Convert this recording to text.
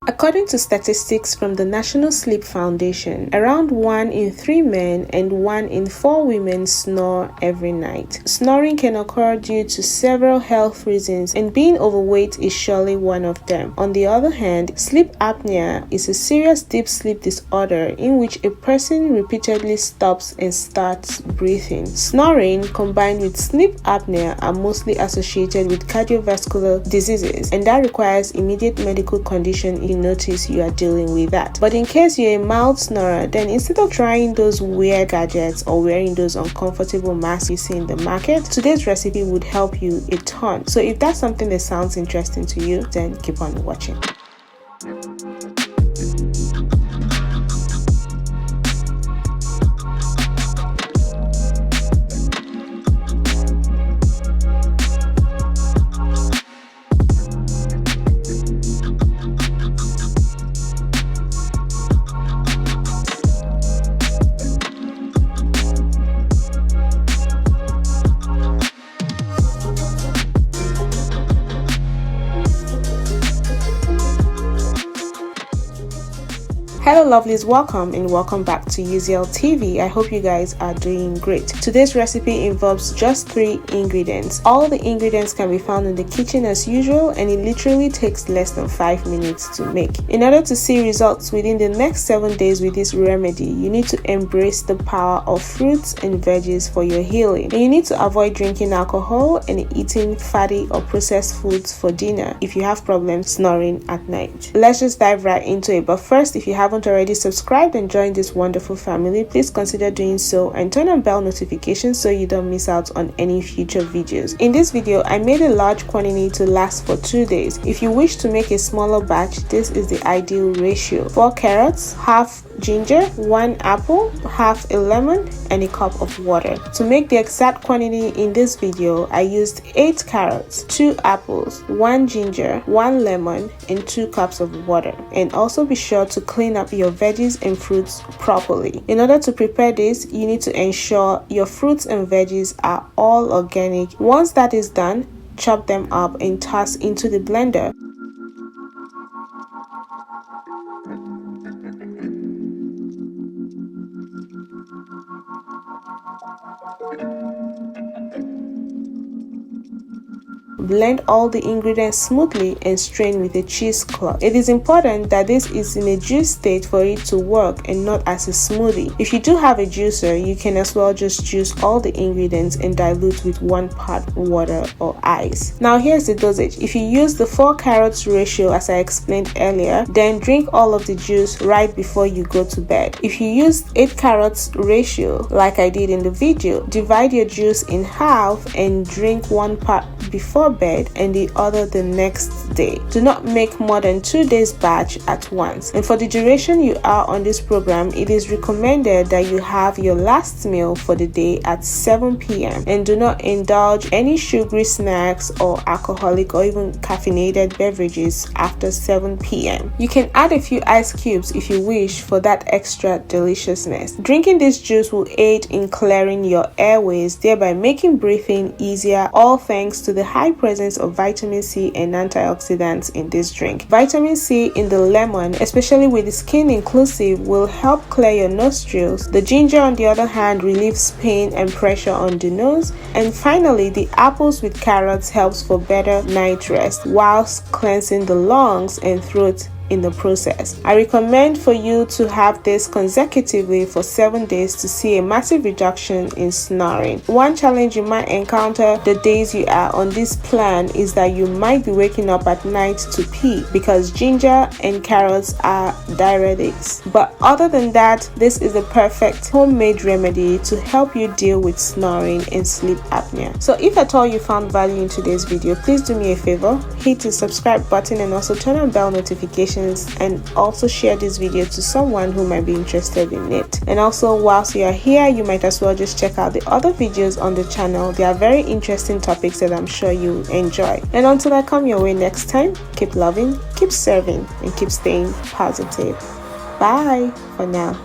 According to statistics from the National Sleep Foundation, around 1 in 3 men and 1 in 4 women snore every night. Snoring can occur due to several health reasons, and being overweight is surely one of them. On the other hand, sleep apnea is a serious deep sleep disorder in which a person repeatedly stops and starts breathing. Snoring combined with sleep apnea are mostly associated with cardiovascular diseases, and that requires immediate medical condition in notice you are dealing with that. But in case you're a mild snorer, then instead of trying those weird gadgets or wearing those uncomfortable masks you see in the market, today's recipe would help you a ton. So if that's something that sounds interesting to you, then keep on watching. Hello lovelies, welcome back to Uzzielle TV. I hope you guys are doing great. Today's recipe involves just 3 ingredients. All the ingredients can be found in the kitchen as usual, and it literally takes less than 5 minutes to make. In order to see results within the next 7 days with this remedy, you need to embrace the power of fruits and veggies for your healing. And you need to avoid drinking alcohol and eating fatty or processed foods for dinner if you have problems snoring at night. Let's just dive right into it. But first, if you haven't already subscribed and joined this wonderful family, please consider doing so and turn on bell notifications so you don't miss out on any future videos. In this video, I made a large quantity to last for 2 days. If you wish to make a smaller batch, this is the ideal ratio: 4 carrots, half ginger, 1 apple, half a lemon, and a cup of water. To make the exact quantity in this video, I used 8 carrots, 2 apples, 1 ginger, 1 lemon, and 2 cups of water. And also be sure to clean up your veggies and fruits properly. In order to prepare this, you need to ensure your fruits and veggies are all organic. Once that is done, chop them up and toss into the blender. Blend all the ingredients smoothly and strain with a cheesecloth. It is important that this is in a juice state for it to work and not as a smoothie. If you do have a juicer, you can as well just juice all the ingredients and dilute with 1 part water or ice. Now here's the dosage. If you use the 4 carrots ratio as I explained earlier, then drink all of the juice right before you go to bed. If you use 8 carrots ratio like I did in the video, divide your juice in half and drink 1 part before bed and the other the next day. Do not make more than 2 days batch at once. And for the duration you are on this program, it is recommended that you have your last meal for the day at 7 p.m. and do not indulge any sugary snacks or alcoholic or even caffeinated beverages after 7 p.m. You can add a few ice cubes if you wish for that extra deliciousness. Drinking this juice will aid in clearing your airways, thereby making breathing easier, all thanks to the high presence of vitamin C and antioxidants in this drink. Vitamin C in the lemon, especially with the skin inclusive, will help clear your nostrils. The ginger, on the other hand, relieves pain and pressure on the nose. And finally, the apples with carrots helps for better night rest whilst cleansing the lungs and throat in the process. I recommend for you to have this consecutively for 7 days to see a massive reduction in snoring. One challenge you might encounter the days you are on this plan is that you might be waking up at night to pee because ginger and carrots are diuretics. But other than that, this is a perfect homemade remedy to help you deal with snoring and sleep apnea. So if at all you found value in today's video, please do me a favor, hit the subscribe button and also turn on bell notifications, and also share this video to someone who might be interested in it. And also, whilst you are here, you might as well just check out the other videos on the channel. They are very interesting topics that I'm sure you enjoy. And until I come your way next time, keep loving, keep serving, and keep staying positive. Bye for now.